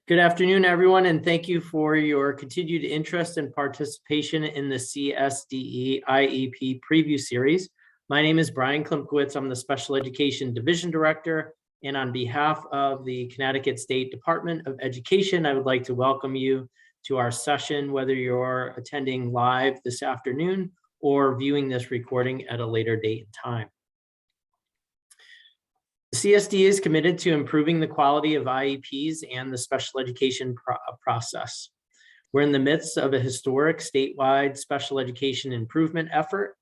Good afternoon, everyone, and thank you for your continued interest and participation in the CSDE IEP preview series. My name is Brian Klimkowitz. I'm the Special Education Division Director, and on behalf of the Connecticut State Department of Education, I would like to welcome you to our session, whether you're attending live this afternoon or viewing this recording at a later date and time. The CSD is committed to improving the quality of IEPs and the special education process. We're in the midst of a historic statewide special education improvement effort.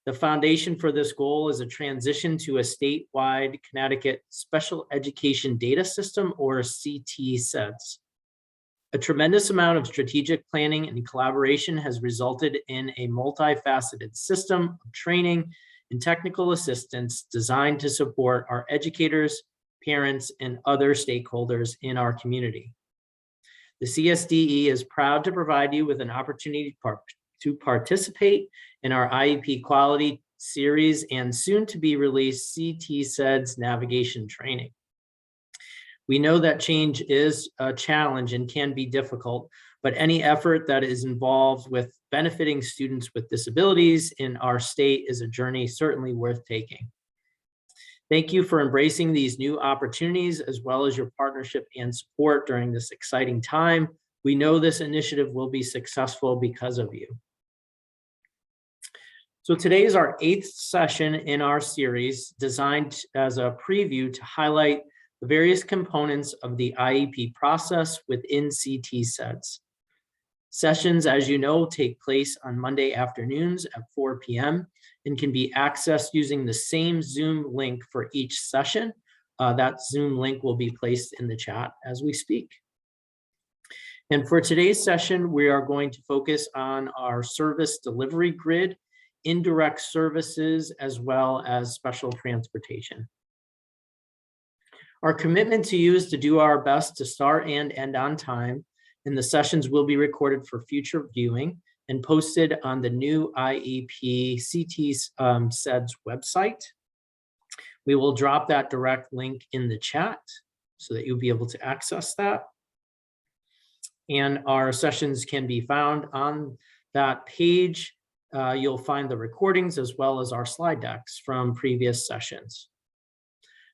The foundation for this goal is a transition to a statewide Connecticut Special Education Data System, or CT-SEDS. A tremendous amount of strategic planning and collaboration has resulted in a multifaceted system of training and technical assistance designed to support our educators, parents, and other stakeholders in our community. The CSDE is proud to provide you with an opportunity to participate in our IEP quality series and soon to be released CT-SEDS navigation training. We know that change is a challenge and can be difficult, but any effort that is involved with benefiting students with disabilities in our state is a journey certainly worth taking. Thank you for embracing these new opportunities, as well as your partnership and support during this exciting time. We know this initiative will be successful because of you. So today is our 8th session in our series, designed as a preview to highlight the various components of the IEP process within CT-SEDS. Sessions, as you know, take place on Monday afternoons at 4 p.m. and can be accessed using the same Zoom link for each session. That Zoom link will be placed in the chat as we speak. And for today's session, we are going to focus on our service delivery grid, indirect services, as well as special transportation. Our commitment to you is to do our best to start and end on time, and the sessions will be recorded for future viewing and posted on the new IEP CT-SEDS website. We will drop that direct link in the chat so that you'll be able to access that. And our sessions can be found on that page. You'll find the recordings as well as our slide decks from previous sessions.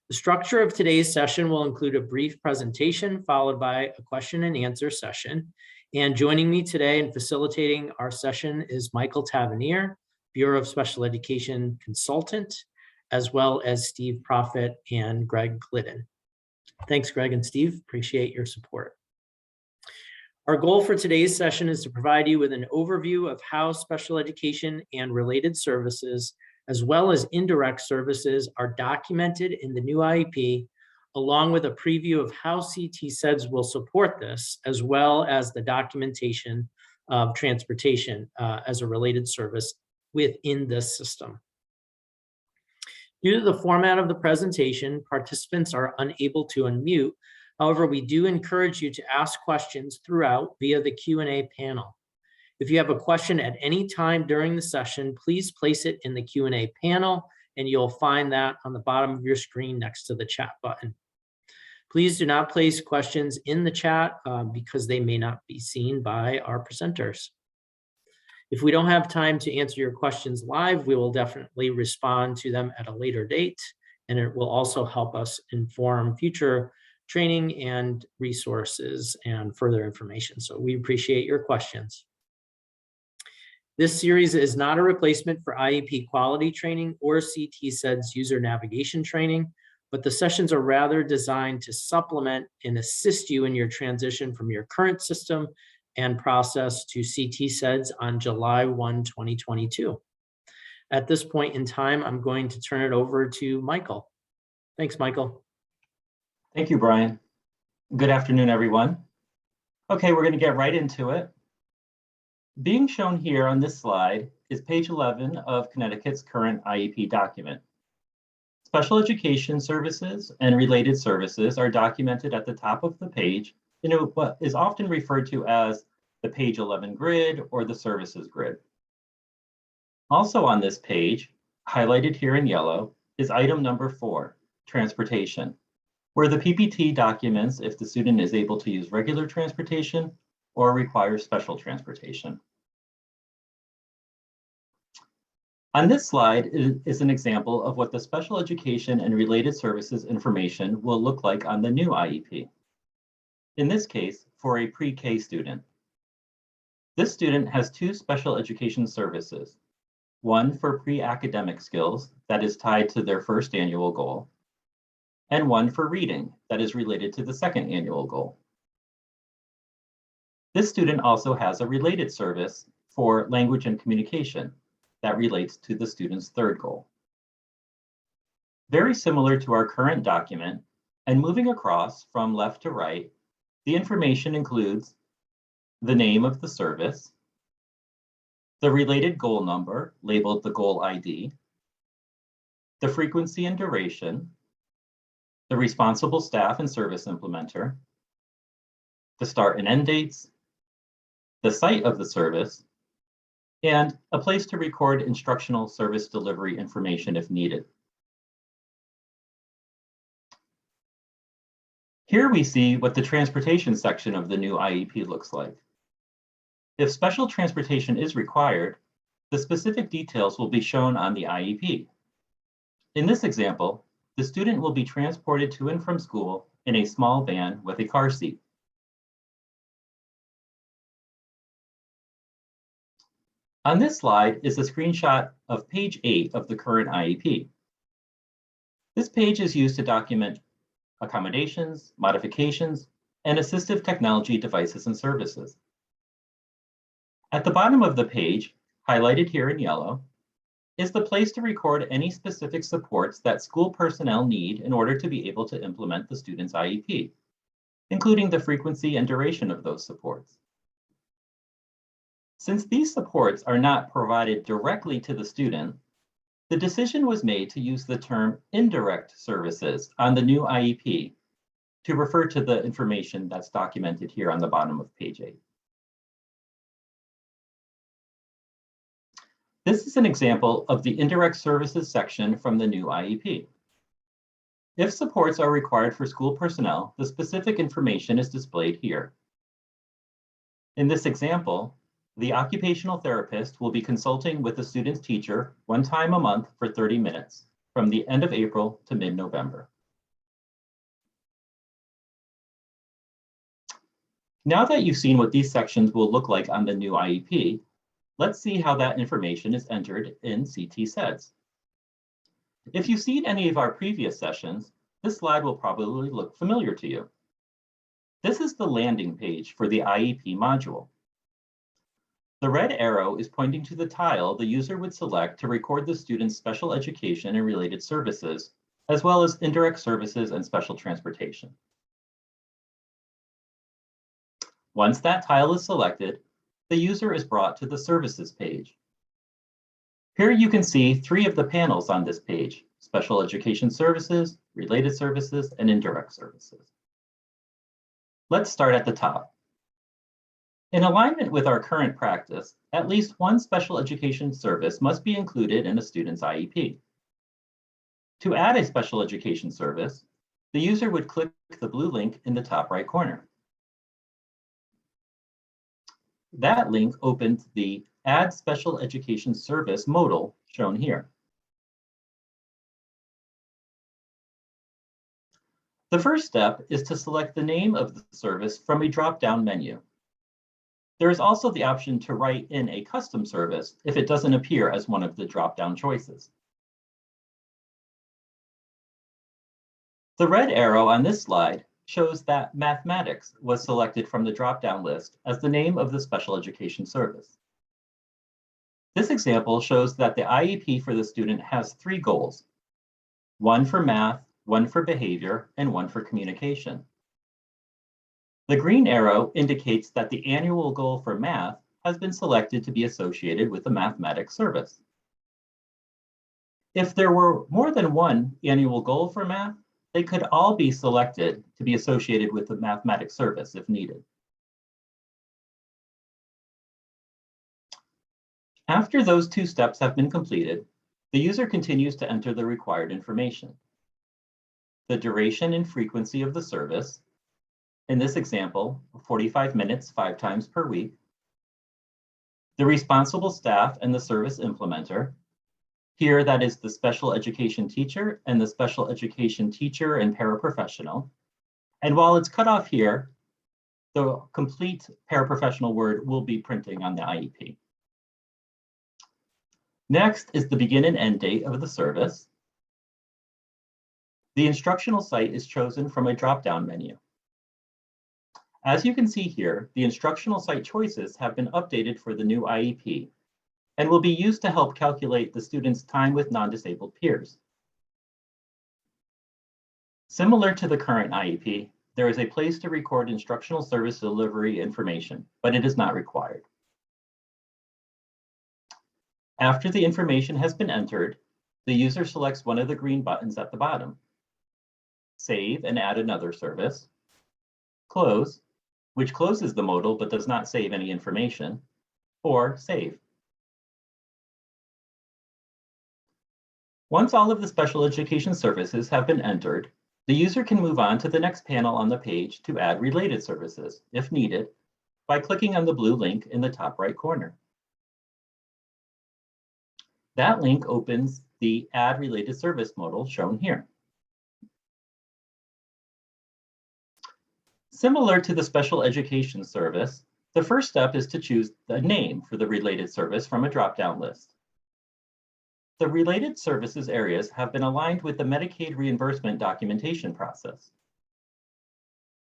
The structure of today's session will include a brief presentation followed by a question and answer session. And joining me today and facilitating our session is Michael Tavernier, Bureau of Special Education Consultant, as well as Steve Profit and Greg Glidden. Thanks, Greg and Steve. Appreciate your support. Our goal for today's session is to provide you with an overview of how special education and related services, as well as indirect services, are documented in the new IEP, along with a preview of how CT-SEDS will support this, as well as the documentation of transportation as a related service within this system. Due to the format of the presentation, participants are unable to unmute. However, we do encourage you to ask questions throughout via the Q&A panel. If you have a question at any time during the session, please place it in the Q&A panel, and you'll find that on the bottom of your screen next to the chat button. Please do not place questions in the chat because they may not be seen by our presenters. If we don't have time to answer your questions live, we will definitely respond to them at a later date, and it will also help us inform future training and resources and further information. So we appreciate your questions. This series is not a replacement for IEP quality training or CT-SEDS user navigation training, but the sessions are rather designed to supplement and assist you in your transition from your current system and process to CT-SEDS on July 1, 2022. At this point in time, I'm going to turn it over to Michael. Thanks, Michael. Thank you, Brian. Good afternoon, everyone. Okay, we're going to get right into it. Being shown here on this slide is page 11 of Connecticut's current IEP document. Special education services and related services are documented at the top of the page in what is often referred to as the page 11 grid or the services grid. Also on this page, highlighted here in yellow, is item number 4, transportation. where the PPT documents if the student is able to use regular transportation or requires special transportation. On this slide is an example of what the special education and related services information will look like on the new IEP. In this case, for a pre-K student. This student has two special education services, one for pre-academic skills that is tied to their first annual goal, and one for reading that is related to the second annual goal. This student also has a related service for language and communication that relates to the student's third goal. Very similar to our current document, and moving across from left to right, the information includes the name of the service, the related goal number, labeled the goal ID, the frequency and duration, the responsible staff and service implementer, the start and end dates, the site of the service, and a place to record instructional service delivery information if needed. Here we see what the transportation section of the new IEP looks like. If special transportation is required, the specific details will be shown on the IEP. In this example, the student will be transported to and from school in a small van with a car seat. On this slide is a screenshot of page 8 of the current IEP. This page is used to document accommodations, modifications, and assistive technology devices and services. At the bottom of the page, highlighted here in yellow, is the place to record any specific supports that school personnel need in order to be able to implement the student's IEP, including the frequency and duration of those supports. Since these supports are not provided directly to the student, the decision was made to use the term indirect services on the new IEP to refer to the information that's documented here on the bottom of page 8. This is an example of the indirect services section from the new IEP. If supports are required for school personnel, the specific information is displayed here. In this example, the occupational therapist will be consulting with the student's teacher one time a month for 30 minutes from the end of April to mid-November. Now that you've seen what these sections will look like on the new IEP, let's see how that information is entered in CT SEDS. If you've seen any of our previous sessions, this slide will probably look familiar to you. This is the landing page for the IEP module. The red arrow is pointing to the tile the user would select to record the student's special education and related services, as well as indirect services and special transportation. Once that tile is selected, the user is brought to the services page. Here you can see 3 of the panels on this page: special education services, related services, and indirect services. Let's start at the top. In alignment with our current practice, at least one special education service must be included in a student's IEP. To add a special education service, the user would click the blue link in the top right corner. That link opens the Add Special Education Service modal shown here. The first step is to select the name of the service from a drop-down menu. There is also the option to write in a custom service if it doesn't appear as one of the drop-down choices. The red arrow on this slide shows that mathematics was selected from the drop-down list as the name of the special education service. This example shows that the IEP for the student has 3 goals: 1 for math, 1 for behavior, and 1 for communication. The green arrow indicates that the annual goal for math has been selected to be associated with the mathematics service. If there were more than one annual goal for math, they could all be selected to be associated with the mathematics service if needed. After those 2 steps have been completed, the user continues to enter the required information. the duration and frequency of the service, in this example, 45 minutes 5 times per week, the responsible staff and the service implementer. Here, that is the special education teacher and the special education teacher and paraprofessional. And while it's cut off here, the complete paraprofessional word will be printing on the IEP. Next is the begin and end date of the service. The instructional site is chosen from a drop-down menu. As you can see here, the instructional site choices have been updated for the new IEP and will be used to help calculate the student's time with non-disabled peers. Similar to the current IEP, there is a place to record instructional service delivery information, but it is not required. After the information has been entered, the user selects one of the green buttons at the bottom. Save and add another service. Close, which closes the modal but does not save any information, or save. Once all of the special education services have been entered, the user can move on to the next panel on the page to add related services, if needed, by clicking on the blue link in the top right corner. That link opens the Add Related Service modal shown here. Similar to the special education service, the first step is to choose the name for the related service from a drop-down list. The related services areas have been aligned with the Medicaid reimbursement documentation process.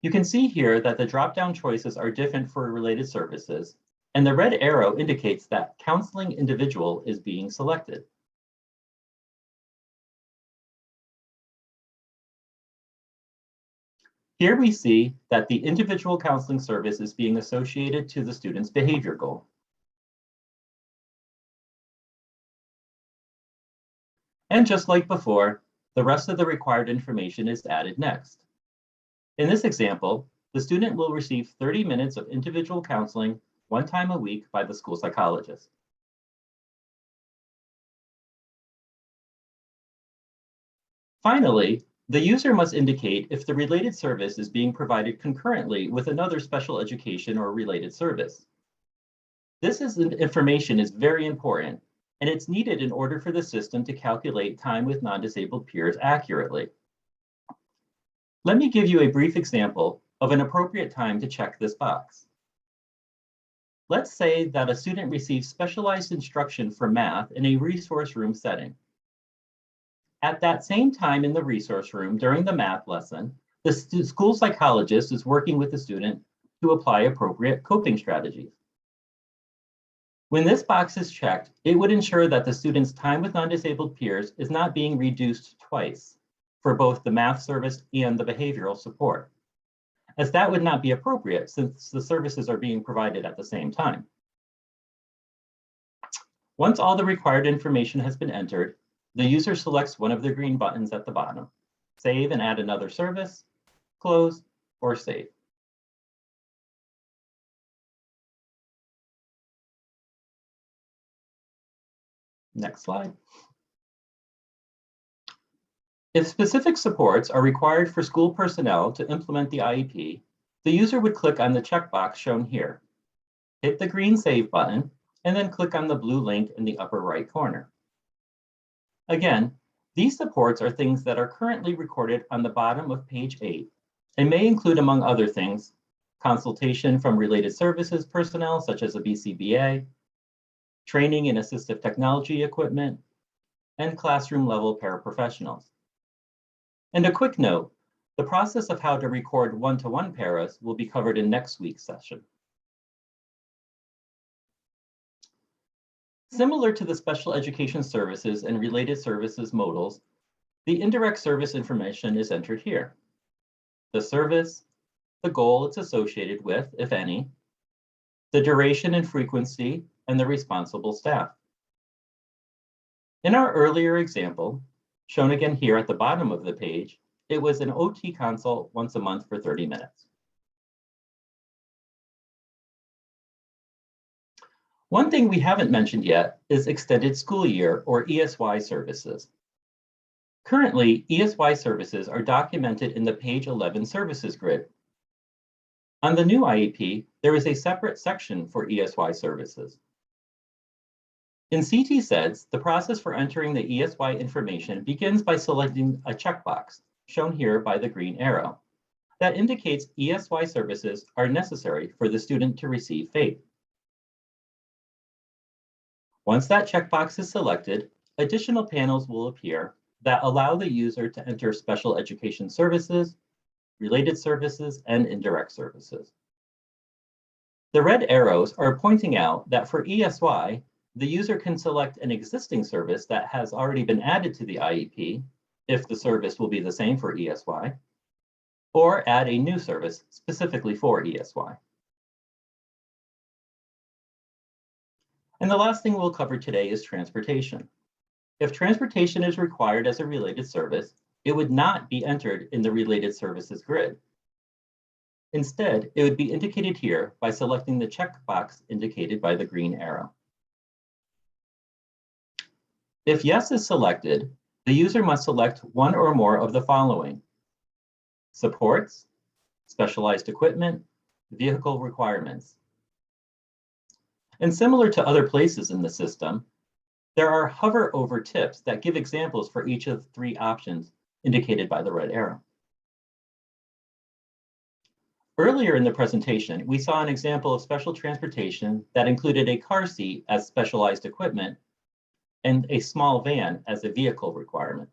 You can see here that the drop-down choices are different for related services, and the red arrow indicates that counseling individual is being selected. Here we see that the individual counseling service is being associated to the student's behavior goal. And just like before, the rest of the required information is added next. In this example, the student will receive 30 minutes of individual counseling 1 time a week by the school psychologist. Finally, the user must indicate if the related service is being provided concurrently with another special education or related service. This information is very important, and it's needed in order for the system to calculate time with non-disabled peers accurately. Let me give you a brief example of an appropriate time to check this box. Let's say that a student receives specialized instruction for math in a resource room setting. At that same time in the resource room during the math lesson, the school psychologist is working with the student to apply appropriate coping strategies. When this box is checked, it would ensure that the student's time with non-disabled peers is not being reduced twice for both the math service and the behavioral support, as that would not be appropriate since the services are being provided at the same time. Once all the required information has been entered, the user selects one of the green buttons at the bottom, save and add another service, close, or save. Next slide. If specific supports are required for school personnel to implement the IEP, the user would click on the checkbox shown here, hit the green Save button, and then click on the blue link in the upper right corner. Again, these supports are things that are currently recorded on the bottom of page 8 and may include, among other things, consultation from related services personnel such as a BCBA, training in assistive technology equipment, and classroom level paraprofessionals. And a quick note, the process of how to record one-to-one paras will be covered in next week's session. Similar to the special education services and related services modals, the indirect service information is entered here. The service, the goal it's associated with, if any, the duration and frequency, and the responsible staff. In our earlier example, shown again here at the bottom of the page, it was an OT consult once a month for 30 minutes. One thing we haven't mentioned yet is extended school year or ESY services. Currently, ESY services are documented in the page 11 services grid. On the new IEP, there is a separate section for ESY services. In CT SEDS, the process for entering the ESY information begins by selecting a checkbox, shown here by the green arrow, that indicates ESY services are necessary for the student to receive FAPE. Once that checkbox is selected, additional panels will appear that allow the user to enter special education services, related services, and indirect services. The red arrows are pointing out that for ESY, the user can select an existing service that has already been added to the IEP, if the service will be the same for ESY, or add a new service specifically for ESY. And the last thing we'll cover today is transportation. If transportation is required as a related service, it would not be entered in the related services grid. Instead, it would be indicated here by selecting the checkbox indicated by the green arrow. If yes is selected, the user must select one or more of the following: supports, specialized equipment, vehicle requirements. And similar to other places in the system, there are hover over tips that give examples for each of the 3 options indicated by the red arrow. Earlier in the presentation, we saw an example of special transportation that included a car seat as specialized equipment and a small van as a vehicle requirement.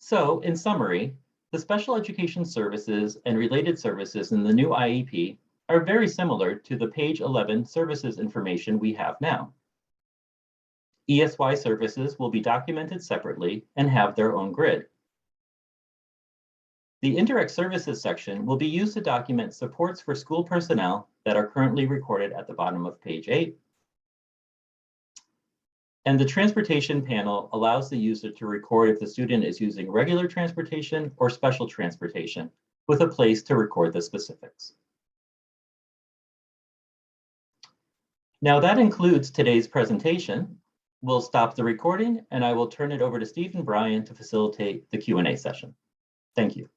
So, in summary, the special education services and related services in the new IEP are very similar to the page 11 services information we have now. ESY services will be documented separately and have their own grid. The indirect services section will be used to document supports for school personnel that are currently recorded at the bottom of page 8. And the transportation panel allows the user to record if the student is using regular transportation or special transportation, with a place to record the specifics. Now that includes today's presentation. We'll stop the recording and I will turn it over to Steve and Brian to facilitate the Q&A session. Thank you.